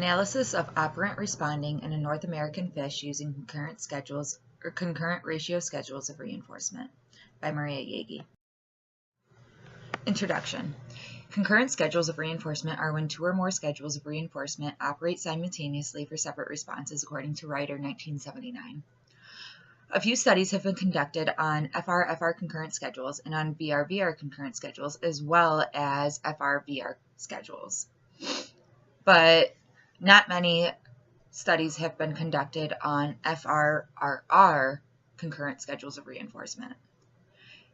Analysis of operant responding in a North American fish using concurrent schedules or concurrent ratio schedules of reinforcement by Maria Yagi. Introduction. Concurrent schedules of reinforcement are when two or more schedules of reinforcement operate simultaneously for separate responses according to Ryder 1979. A few studies have been conducted on FR concurrent schedules and on BR concurrent schedules as well as FR schedules. But not many studies have been conducted on FR RR concurrent schedules of reinforcement.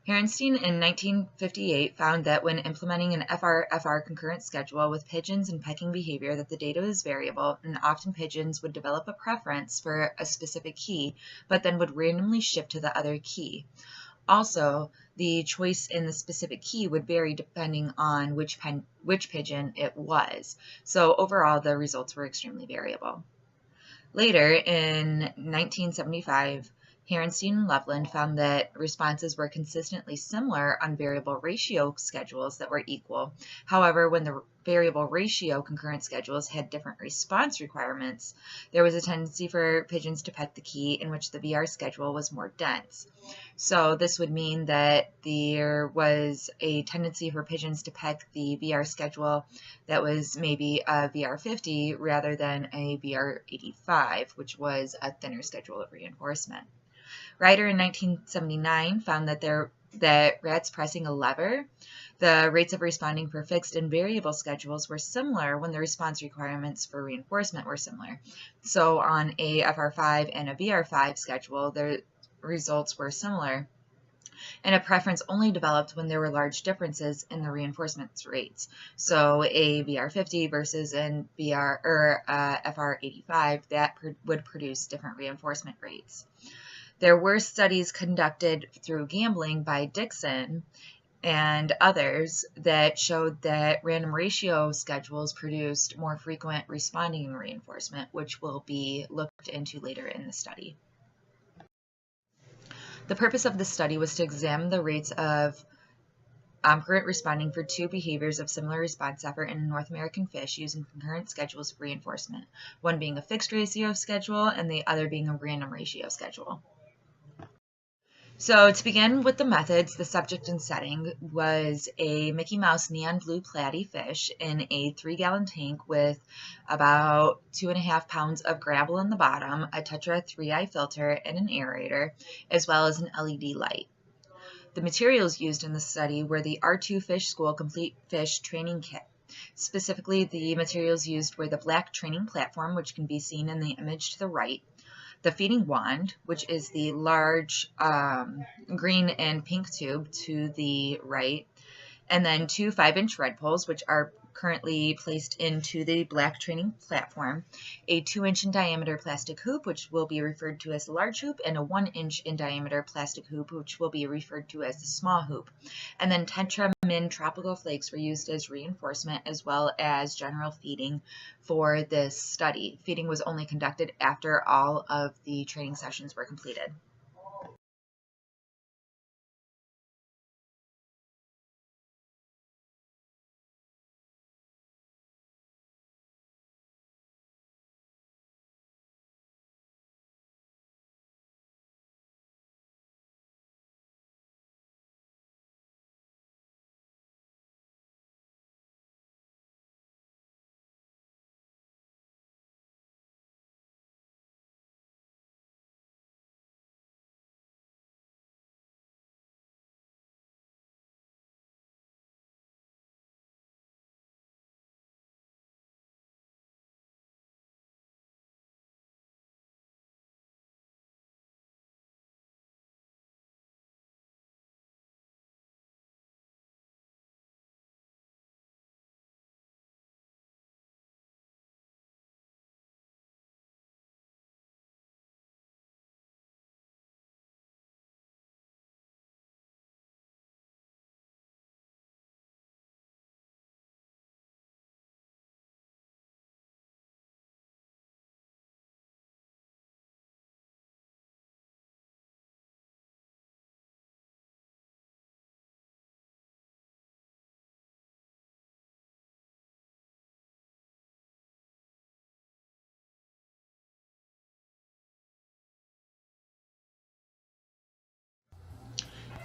Herenstein in 1958 found that when implementing an FR concurrent schedule with pigeons and pecking behavior that the data was variable and often pigeons would develop a preference for a specific key but then would randomly shift to the other key. Also, the choice in the specific key would vary depending on which pigeon it was. So overall, the results were extremely variable. Later, in 1975, Herenstein and Loveland found that responses were consistently similar on variable ratio schedules that were equal. However, when the variable ratio concurrent schedules had different response requirements, there was a tendency for pigeons to peck the key in which the VR schedule was more dense. So this would mean that there was a tendency for pigeons to peck the VR schedule that was maybe a VR 50 rather than a VR 85, which was a thinner schedule of reinforcement. Ryder in 1979 found that rats pressing a lever, the rates of responding for fixed and variable schedules were similar when the response requirements for reinforcement were similar. So on a FR5 and a VR5 schedule, the results were similar. And a preference only developed when there were large differences in the reinforcement rates. So a VR50 versus an FR85, that would produce different reinforcement rates. There were studies conducted through gambling by Dixon and others that showed that random ratio schedules produced more frequent responding reinforcement, which will be looked into later in the study. The purpose of this study was to examine the rates of operant responding for two behaviors of similar response effort in North American fish using concurrent schedules of reinforcement, one being a fixed ratio schedule and the other being a random ratio schedule. So to begin with the methods, the subject and setting was a Mickey Mouse neon blue platy fish in a 3-gallon tank with about 2.5 pounds of gravel in the bottom, a Tetra 3i filter, and an aerator, as well as an LED light. The materials used in the study were the R2 Fish School Complete Fish Training Kit. Specifically, the materials used were the black training platform, which can be seen in the image to the right, the feeding wand, which is the large green and pink tube to the right, and then 2 5-inch red poles, which are currently placed into the black training platform, a 2-inch in diameter plastic hoop, which will be referred to as the large hoop, and a 1-inch in diameter plastic hoop, which will be referred to as the small hoop. And then Tetra Min tropical flakes were used as reinforcement as well as general feeding for this study. Feeding was only conducted after all of the training sessions were completed.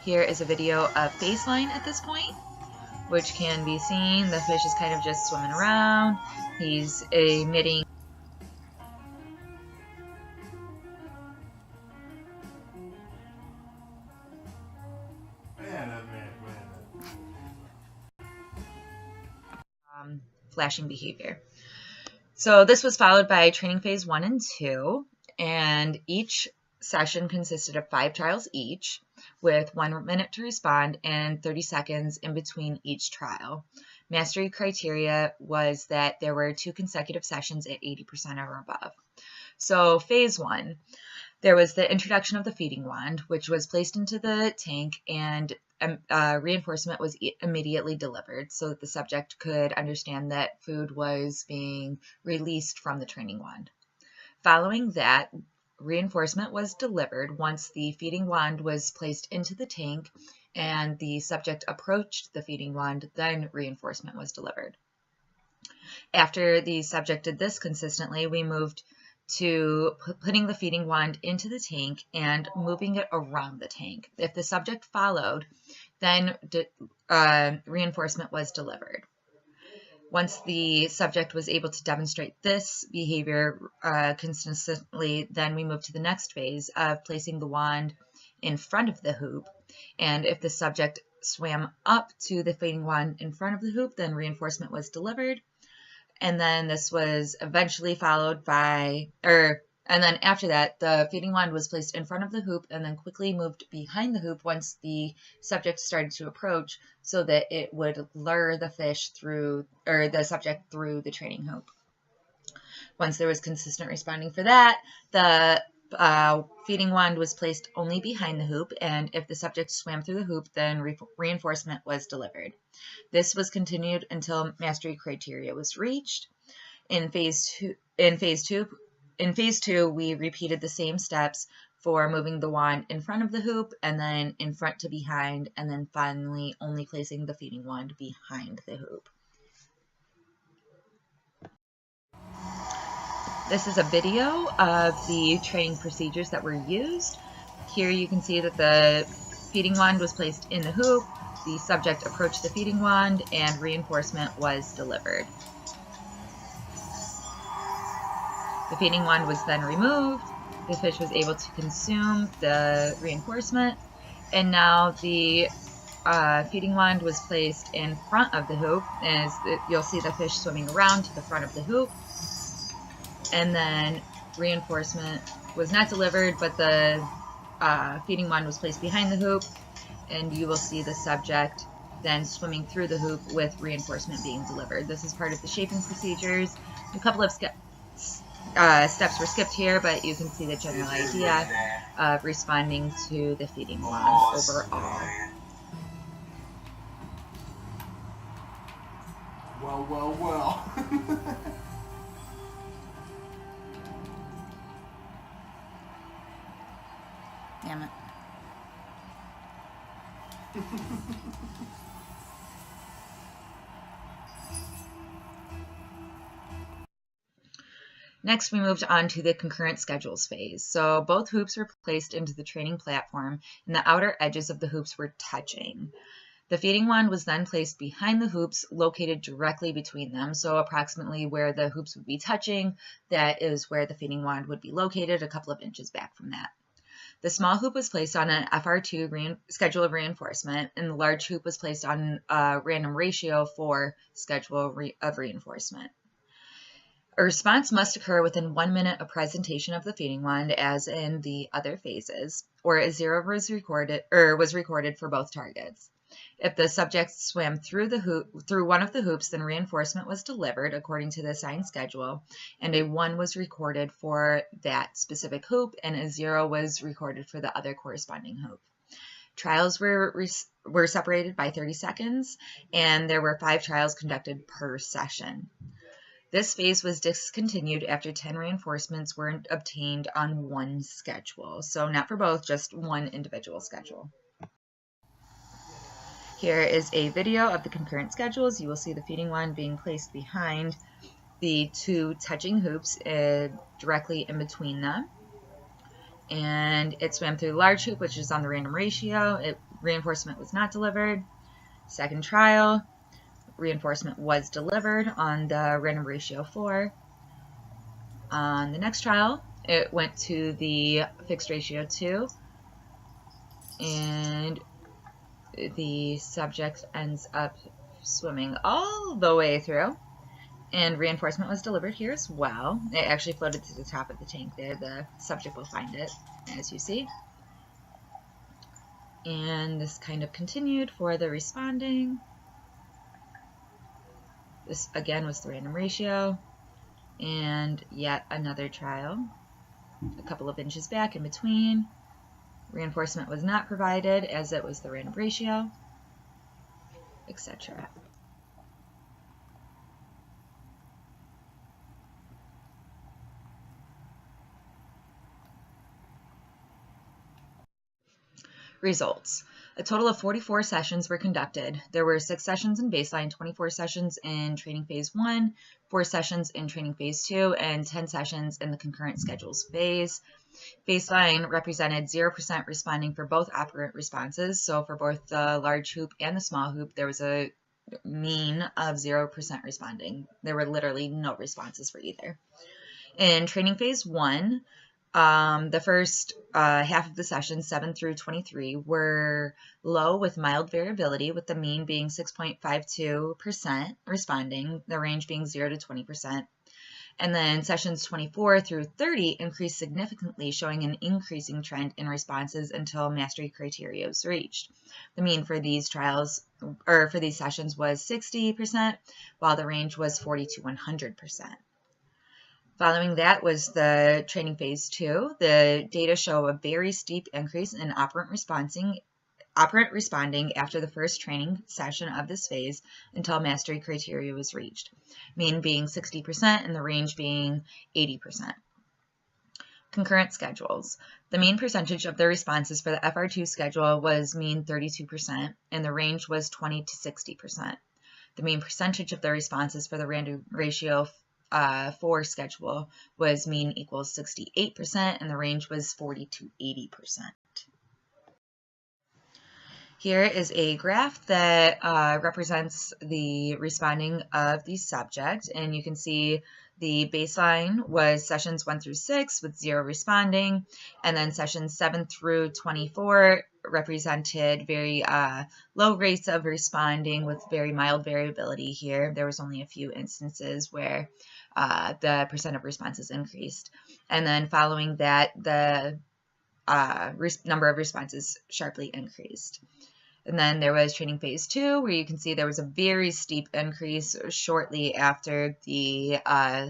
Here is a video of baseline at this point, which can be seen. The fish is kind of just swimming around. He's emitting flashing behavior. So this was followed by training phase 1 and 2, and each session consisted of 5 trials each, with 1 minute to respond and 30 seconds in between each trial. Mastery criteria was that there were 2 consecutive sessions at 80% or above. So phase 1, there was the introduction of the feeding wand, which was placed into the tank, and reinforcement was immediately delivered so that the subject could understand that food was being released from the training wand. Following that, reinforcement was delivered once the feeding wand was placed into the tank and the subject approached the feeding wand, then reinforcement was delivered. After the subject did this consistently, we moved to putting the feeding wand into the tank and moving it around the tank. If the subject followed, then reinforcement was delivered. Once the subject was able to demonstrate this behavior consistently, then we moved to the next phase of placing the wand in front of the hoop. And if the subject swam up to the feeding wand in front of the hoop, then reinforcement was delivered. And then this was eventually followed by, and then after that, the feeding wand was placed in front of the hoop and then quickly moved behind the hoop once the subject started to approach so that it would lure the fish through, or the subject through the training hoop. Once there was consistent responding for that, the feeding wand was placed only behind the hoop, and if the subject swam through the hoop, then reinforcement was delivered. This was continued until mastery criteria was reached. In phase two, we repeated the same steps for moving the wand in front of the hoop, and then in front to behind, and then finally only placing the feeding wand behind the hoop. This is a video of the training procedures that were used. Here you can see that the feeding wand was placed in the hoop, the subject approached the feeding wand, and reinforcement was delivered. The feeding wand was then removed, the fish was able to consume the reinforcement, and now the feeding wand was placed in front of the hoop, as you'll see the fish swimming around to the front of the hoop. And then reinforcement was not delivered, but the feeding wand was placed behind the hoop, and you will see the subject then swimming through the hoop with reinforcement being delivered. This is part of the shaping procedures. A couple of steps were skipped here, but you can see the general idea of responding to the feeding wand overall. Well. Damn it. Next, we moved on to the concurrent schedules phase. So both hoops were placed into the training platform, and the outer edges of the hoops were touching. The feeding wand was then placed behind the hoops, located directly between them. So approximately where the hoops would be touching, that is where the feeding wand would be located, a couple of inches back from that. The small hoop was placed on an FR2 schedule of reinforcement, and the large hoop was placed on a random ratio for schedule of reinforcement. A response must occur within 1 minute of presentation of the feeding wand, as in the other phases, or a 0 was recorded for both targets. If the subject swam through one of the hoops, then reinforcement was delivered according to the assigned schedule, and a 1 was recorded for that specific hoop, and a 0 was recorded for the other corresponding hoop. Trials were separated by 30 seconds, and there were 5 trials conducted per session. This phase was discontinued after 10 reinforcements were obtained on one schedule, so not for both, just one individual schedule. Here is a video of the concurrent schedules. You will see the feeding wand being placed behind the 2 touching hoops directly in between them. And it swam through the large hoop, which is on the random ratio. It reinforcement was not delivered. Second trial, reinforcement was delivered on the random ratio 4. On the next trial, it went to the fixed ratio 2, and the subject ends up swimming all the way through, and reinforcement was delivered here as well. It actually floated to the top of the tank there. The subject will find it, as you see. And this kind of continued for the responding. This again was the random ratio, and yet another trial, a couple of inches back in between. Reinforcement was not provided as it was the random ratio, etc. Results. A total of 44 sessions were conducted. There were 6 sessions in baseline, 24 sessions in training phase 1, 4 sessions in training phase 2, and 10 sessions in the concurrent schedules phase. Baseline represented 0% responding for both operant responses. So for both the large hoop and the small hoop, there was a mean of 0% responding. There were literally no responses for either. In training phase 1, the first half of the session, 7 through 23, were low with mild variability, with the mean being 6.52% responding, the range being 0 to 20%. And then sessions 24 through 30 increased significantly, showing an increasing trend in responses until mastery criteria was reached. The mean for these trials, or for these sessions, was 60%, while the range was 40 to 100%. Following that was the training phase 2. The data show a very steep increase in operant responding after the first training session of this phase until mastery criteria was reached, mean being 60% and the range being 80%. Concurrent schedules. The mean percentage of the responses for the FR2 schedule was mean 32%, and the range was 20 to 60%. The mean percentage of the responses for the random ratio 4 schedule was mean equals 68%, and the range was 40 to 80%. Here is a graph that represents the responding of the subject, and you can see the baseline was sessions 1 through 6 with 0 responding, and then sessions 7 through 24 represented very low rates of responding with very mild variability here. There was only a few instances where the percent of responses increased. And then following that, the number of responses sharply increased. And then there was training phase 2, where you can see there was a very steep increase shortly after the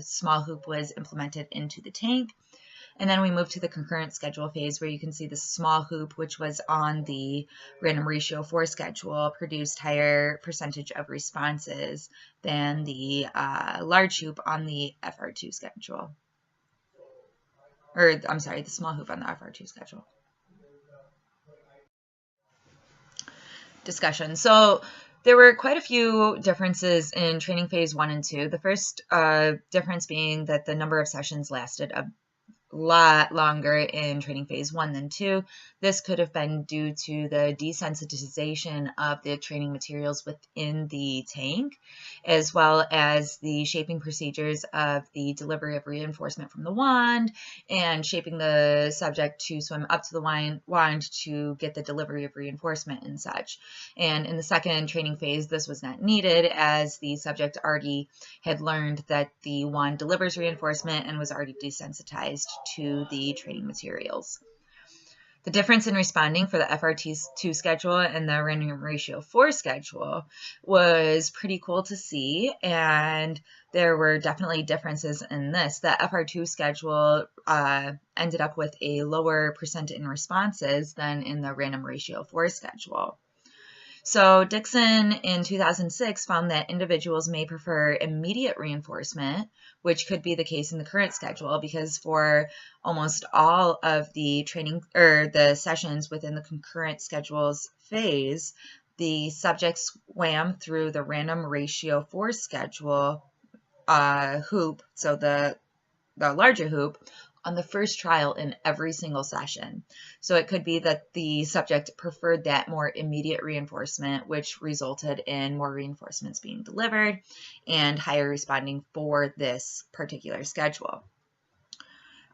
small hoop was implemented into the tank. And then we moved to the concurrent schedule phase, where you can see the small hoop, which was on the random ratio 4 schedule, produced higher percentage of responses than the large hoop on the FR2 schedule. Or, I'm sorry, the small hoop on the FR2 schedule. Discussion. So there were quite a few differences in training phase 1 and 2. The first difference being that the number of sessions lasted a lot longer in training phase 1 than 2. This could have been due to the desensitization of the training materials within the tank, as well as the shaping procedures of the delivery of reinforcement from the wand and shaping the subject to swim up to the wand to get the delivery of reinforcement and such. And in the second training phase, this was not needed, as the subject already had learned that the wand delivers reinforcement and was already desensitized to the training materials. The difference in responding for the FR2 schedule and the random ratio 4 schedule was pretty cool to see, and there were definitely differences in this. The FR2 schedule ended up with a lower percent in responses than in the random ratio 4 schedule. So Dixon in 2006 found that individuals may prefer immediate reinforcement, which could be the case in the current schedule, because for almost all of the training or the sessions within the concurrent schedules phase, the subjects swam through the random ratio 4 schedule hoop, so the larger hoop, on the first trial in every single session. So it could be that the subject preferred that more immediate reinforcement, which resulted in more reinforcements being delivered and higher responding for this particular schedule.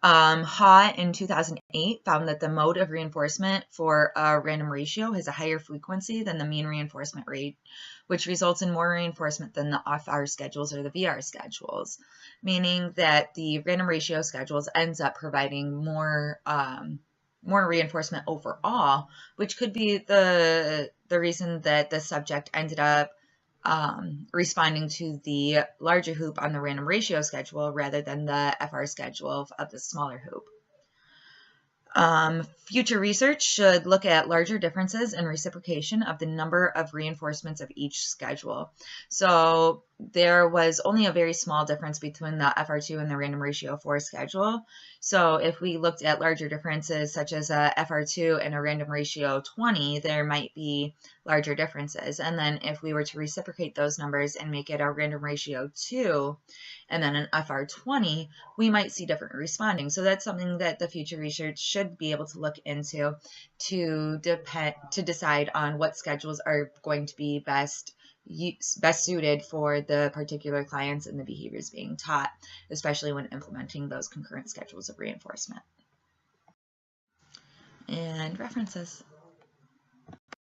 Ha in 2008 found that the mode of reinforcement for a random ratio has a higher frequency than the mean reinforcement rate, which results in more reinforcement than the FR schedules or the VR schedules, meaning that the random ratio schedules ends up providing more reinforcement overall, which could be the reason that the subject ended up responding to the larger hoop on the random ratio schedule rather than the FR schedule of the smaller hoop. Future research should look at larger differences in reciprocation of the number of reinforcements of each schedule. So there was only a very small difference between the FR2 and the random ratio 4 schedule. So if we looked at larger differences such as a FR2 and a random ratio 20, there might be larger differences. And then if we were to reciprocate those numbers and make it a random ratio 2 and then an FR20, we might see different responding. So that's something that the future research should be able to look into to decide on what schedules are going to be best suited for the particular clients and the behaviors being taught, especially when implementing those concurrent schedules of reinforcement. And references.